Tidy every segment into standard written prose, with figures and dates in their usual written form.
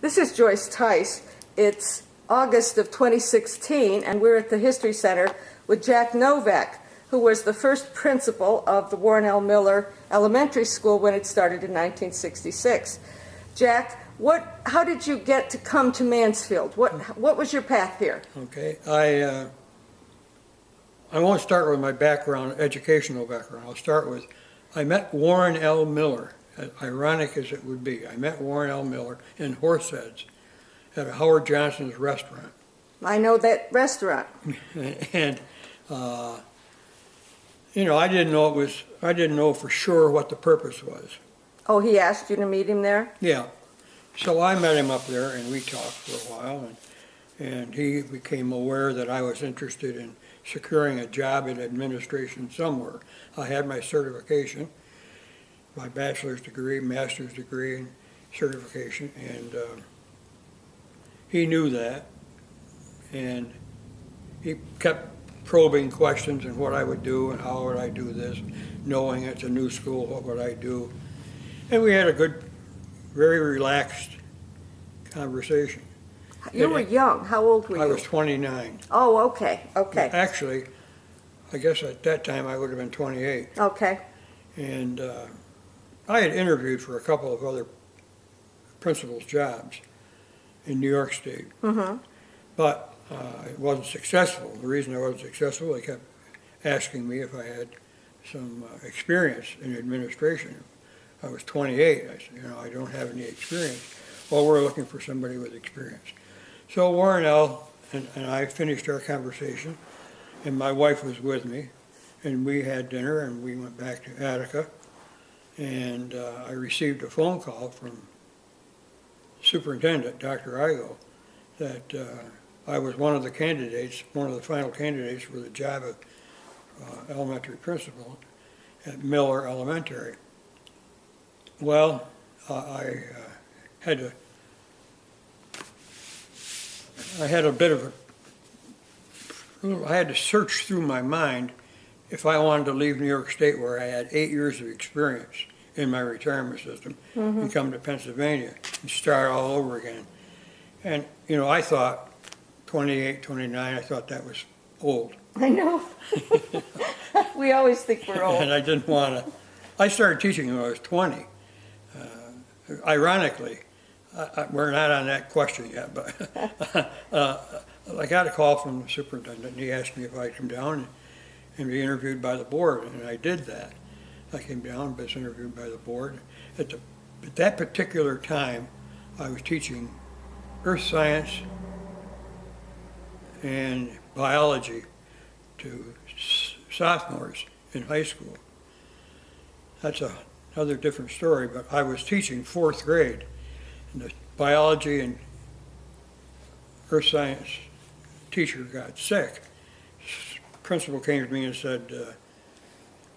This is Joyce Tice. It's August of 2016, and we're at the History Center with Jack Novak, who was the first principal of the Warren L. Miller Elementary School when it started in 1966. Jack, how did you get to come to Mansfield? What was your path here? Okay, I won't start with my background, educational background. I'll start with, I met Warren L. Miller, as ironic as it would be. I met Warren L. Miller in Horseheads at a Howard Johnson's restaurant. I know that restaurant. And, I didn't know for sure what the purpose was. Oh, he asked you to meet him there? Yeah. So I met him up there and we talked for a while, and he became aware that I was interested in securing a job in administration somewhere. I had my certification, my bachelor's degree, master's degree, and certification, and he knew that, and he kept probing questions and what I would do and how would I do this, knowing it's a new school, what would I do. And we had a good, very relaxed conversation. You were young. How old were you? I was 29. Oh, okay. Actually, I guess at that time I would have been 28. Okay. And I had interviewed for a couple of other principal's jobs in New York State. Mm-hmm. But it wasn't successful. The reason I wasn't successful, they kept asking me if I had some experience in administration. I was 28. I said, I don't have any experience. Well, we're looking for somebody with experience. So Warren L. and I finished our conversation, and my wife was with me, and we had dinner, and we went back to Attica, and I received a phone call from Superintendent, Dr. Igo, that I was one of the candidates, one of the final candidates for the job of elementary principal at Miller Elementary. Well, I had to search through my mind if I wanted to leave New York State, where I had 8 years of experience in my retirement system, mm-hmm. and come to Pennsylvania and start all over again. And, I thought 28, 29, I thought that was old. I know. We always think we're old. And I didn't want to. I started teaching when I was 20. Ironically, we're not on that question yet, but I got a call from the superintendent, and he asked me if I'd come down and be interviewed by the board, and I did that. I came down, was interviewed by the board. At that particular time, I was teaching earth science and biology to sophomores in high school. That's another different story, but I was teaching 4th grade, and the biology and earth science teacher got sick. Principal came to me and said,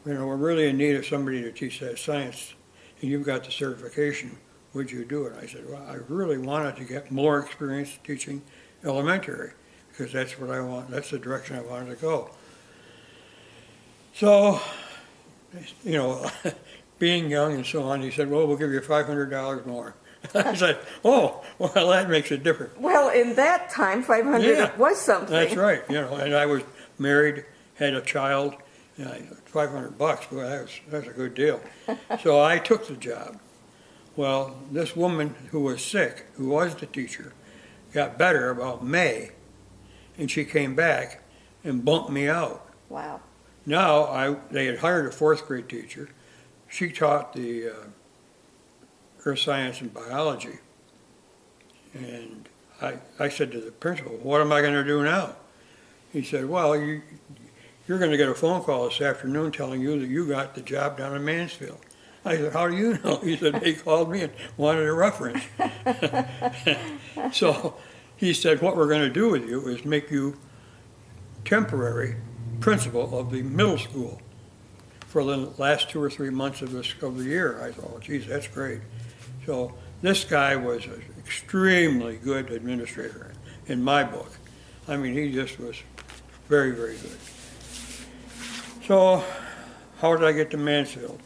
we're really in need of somebody to teach that science, and you've got the certification. Would you do it? I said, well, I really wanted to get more experience teaching elementary, because that's what I want. That's the direction I wanted to go. So, being young and so on, he said, well, we'll give you $500 more. I said, oh, well, that makes it different. Well, in that time, $500 was something. That's right. And I was married, had a child. $500, boy, that's a good deal. So I took the job. Well, this woman who was sick, who was the teacher, got better about May, and she came back and bumped me out. Wow. Now, they had hired a 4th grade teacher. She taught the earth science and biology. And I said to the principal, what am I going to do now? He said, well, you're going to get a phone call this afternoon telling you that you got the job down in Mansfield. I said, how do you know? He said, they called me and wanted a reference. So he said, what we're going to do with you is make you temporary principal of the middle school for the last 2 or 3 months of the year. I thought, well, geez, that's great. So this guy was an extremely good administrator in my book. I mean, he just was very, very good. So how did I get to Mansfield?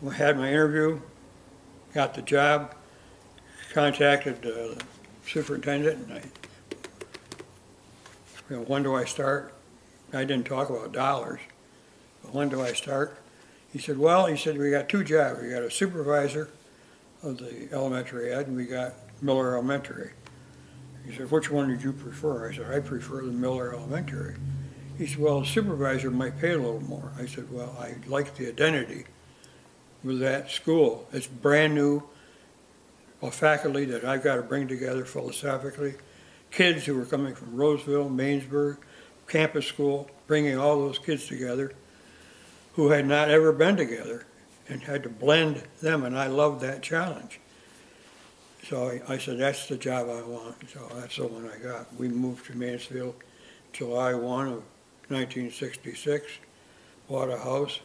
I had my interview, got the job, contacted the superintendent, and when do I start? I didn't talk about dollars, but when do I start? He said, well, he said, we got two jobs. We got a supervisor of the elementary ed, and we got Miller Elementary. He said, which one did you prefer? I said, I prefer the Miller Elementary. He said, well, the supervisor might pay a little more. I said, well, I like the identity with that school. It's brand new, a faculty that I've got to bring together philosophically. Kids who were coming from Roseville, Mainsburg, campus school, bringing all those kids together who had not ever been together and had to blend them, and I loved that challenge. So I said, that's the job I want. So that's the one I got. We moved to Mansfield July 1 of 1966, bought a house.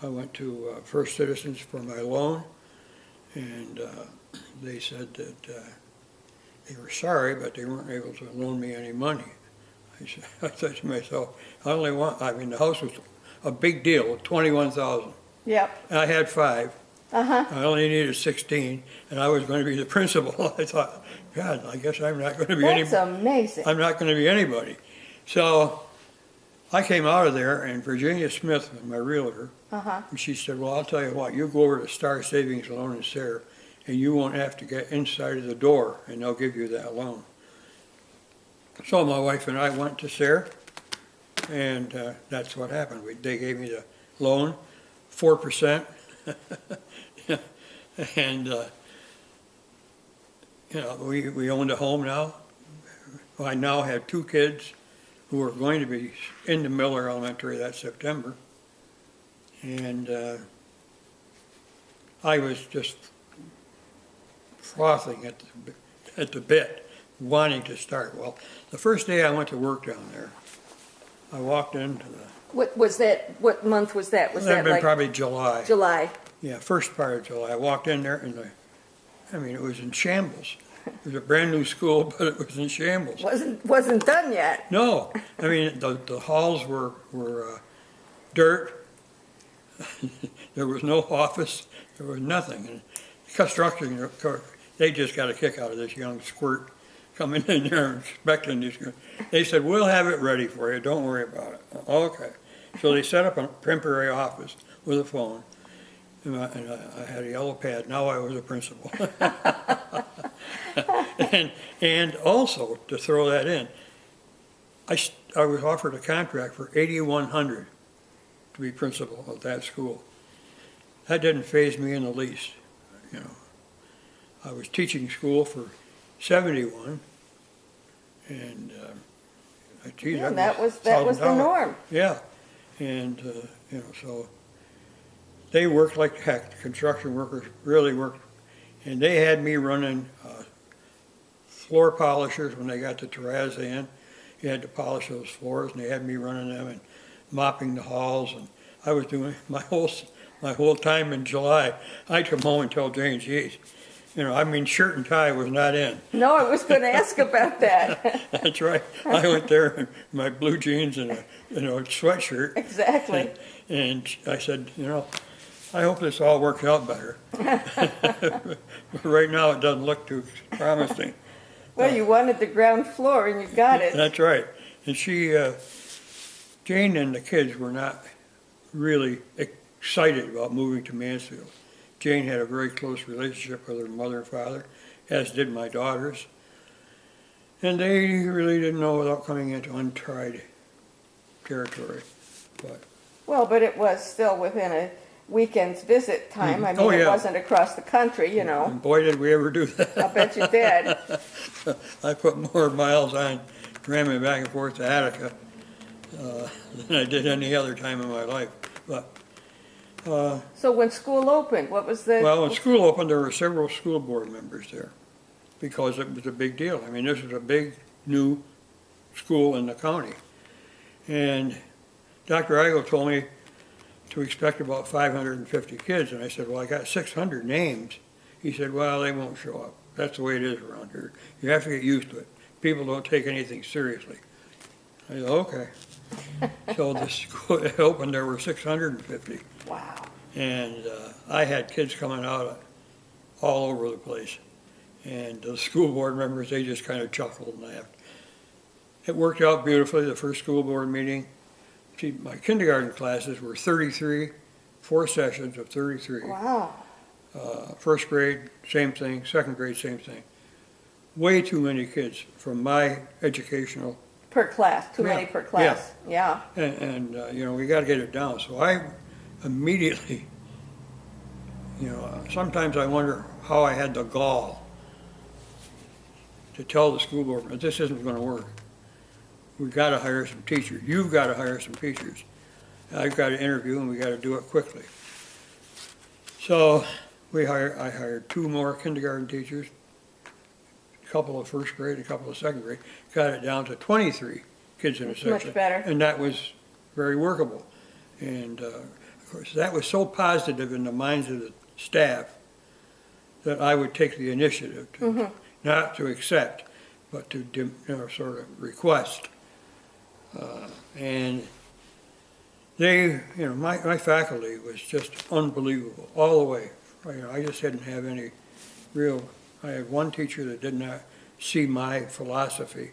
I went to First Citizens for my loan, and they said that they were sorry, but they weren't able to loan me any money. I said to myself, the house was a big deal, 21,000. Yep. I had 5. Uh-huh. I only needed 16, and I was going to be the principal. I thought, God, I guess I'm not going to be That's amazing. I'm not going to be anybody. So I came out of there, and Virginia Smith was my realtor, and she said, well, I'll tell you what, you go over to Star Savings Loan in Sayre, and you won't have to get inside of the door, and they'll give you that loan. So my wife and I went to Sayre, and that's what happened. They gave me the loan, 4%, and we owned a home now. I now have 2 kids who are going to be in the Miller Elementary that September, and I was just frothing at the bit, wanting to start. Well, the first day I went to work down there, I walked into the... What was that? What month was that? Was That'd that been like probably July. July? Yeah, first part of July. I walked in there, and it was in shambles. It was a brand new school, but it was in shambles. Wasn't done yet. No, I mean the halls were dirt. There was no office. There was nothing. And construction, they just got a kick out of this young squirt coming in there and inspecting these. They said, we'll have it ready for you. Don't worry about it. Okay. So they set up a temporary office with a phone, and I had a yellow pad. Now I was a principal. and also, to throw that in, I was offered a contract for $8,100 to be principal of that school. That didn't faze me in the least. I was teaching school for 71, and that was the norm. Yeah, and so they worked like heck. The construction workers really worked, and they had me running floor polishers when they got the terrazzo in. You had to polish those floors, and they had me running them and mopping the halls, and I was doing my whole time in July. I'd come home and tell Jane, geez, shirt and tie was not in. No, I was going to ask about that. That's right. I went there in my blue jeans and a sweatshirt. Exactly. And I said, I hope this all works out better. But right now it doesn't look too promising. Well, you wanted the ground floor and you got it. That's right. And Jane and the kids were not really excited about moving to Mansfield. Jane had a very close relationship with her mother and father, as did my daughters. And they really didn't know without coming into untried territory. But it was still within a weekend's visit time. I mean, It wasn't across the country, And boy, did we ever do that. I bet you did. I put more miles on ramming back and forth to Attica than I did any other time in my life. So when school opened, what was the... Well, when school opened, there were several school board members there because it was a big deal. I mean, this was a big, new school in the county. And Dr. Igo told me to expect about 550 kids, and I said, well, I got 600 names. He said, well, they won't show up. That's the way it is around here. You have to get used to it. People don't take anything seriously. I said, okay. So the school opened, there were 650. Wow. And I had kids coming out all over the place. And the school board members, they just kind of chuckled and laughed. It worked out beautifully, the first school board meeting. See, my kindergarten classes were 33, 4 sessions of 33. Wow. First grade, same thing. Second grade, same thing. Way too many kids from my educational. Per class, too many per class. Yeah. And you know, we got to get it down. So I immediately, you know, sometimes I wonder how I had the gall to tell the school board, but this isn't going to work. We've got to hire some teachers. You've got to hire some teachers. I've got to interview, and we got to do it quickly. So I hired 2 more kindergarten teachers, a couple of first grade, a couple of second grade, got it down to 23 kids in a section. Much better. And that was very workable. And of course, that was so positive in the minds of the staff that I would take the initiative to, not to accept, but to sort of request. And they, you know, my faculty was just unbelievable all the way. You know, I just didn't have any real. I had one teacher that did not see my philosophy,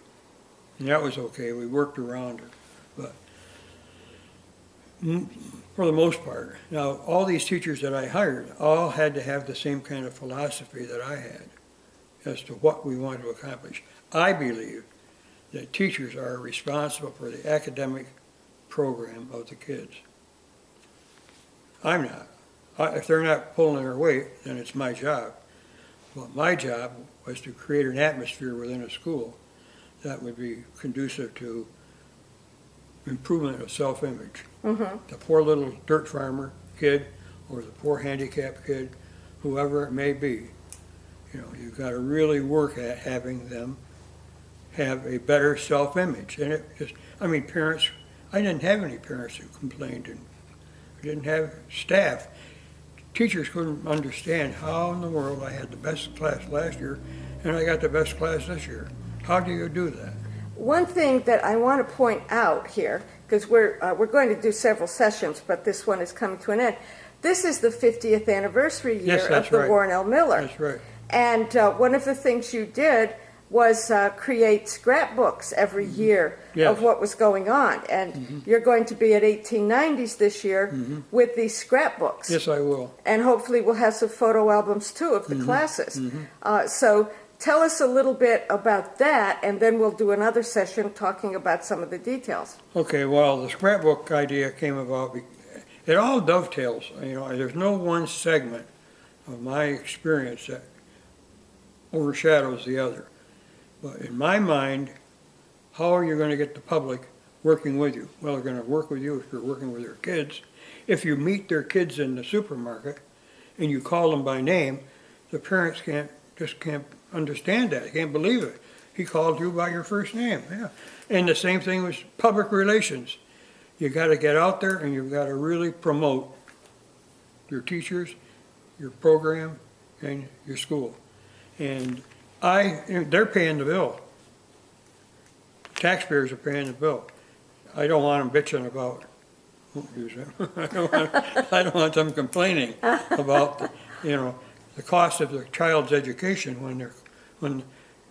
and that was okay. We worked around her, but for the most part, now all these teachers that I hired all had to have the same kind of philosophy that I had as to what we wanted to accomplish. I believe that teachers are responsible for the academic program of the kids. I'm not. If they're not pulling their weight, then it's my job. Well, my job was to create an atmosphere within a school that would be conducive to improvement of self-image. The poor little dirt farmer kid or the poor handicapped kid, whoever it may be, you know, you've got to really work at having them have a better self-image. And it just, I mean, parents, I didn't have any parents who complained, and I didn't have staff. Teachers couldn't understand how in the world I had the best class last year and I got the best class this year. How do you do that? One thing that I want to point out here, because we're going to do several sessions, but this one is coming to an end. This is the 50th anniversary year of the Warren L. Miller. That's right. And one of the things you did was create scrapbooks every year of what was going on. And you're going to be at 1890s this year with these scrapbooks. Yes, I will. And hopefully we'll have some photo albums too of the classes. So tell us a little bit about that, and then we'll do another session talking about some of the details. Okay, well, the scrapbook idea came about, it all dovetails. You know, there's no one segment of my experience that overshadows the other. But in my mind, how are you going to get the public working with you? Well, they're going to work with you if you're working with your kids. If you meet their kids in the supermarket and you call them by name, the parents can't understand that. They can't believe it. He called you by your first name. Yeah. And the same thing with public relations. You got to get out there and you've got to really promote your teachers, your program, and your school. And they're paying the bill. Taxpayers are paying the bill. I don't want them bitching about. I don't want them complaining about the cost of their child's education when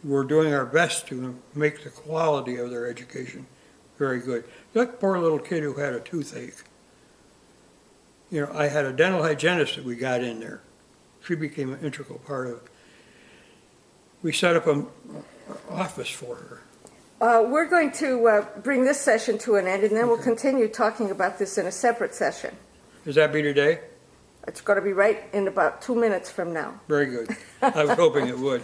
we're doing our best to make the quality of their education very good. That poor little kid who had a toothache. You know, I had a dental hygienist that we got in there. She became an integral part of it. We set up an office for her. We're going to bring this session to an end, and then we'll continue talking about this in a separate session. Does that be today? It's going to be right in about 2 minutes from now. Very good. I was hoping it would.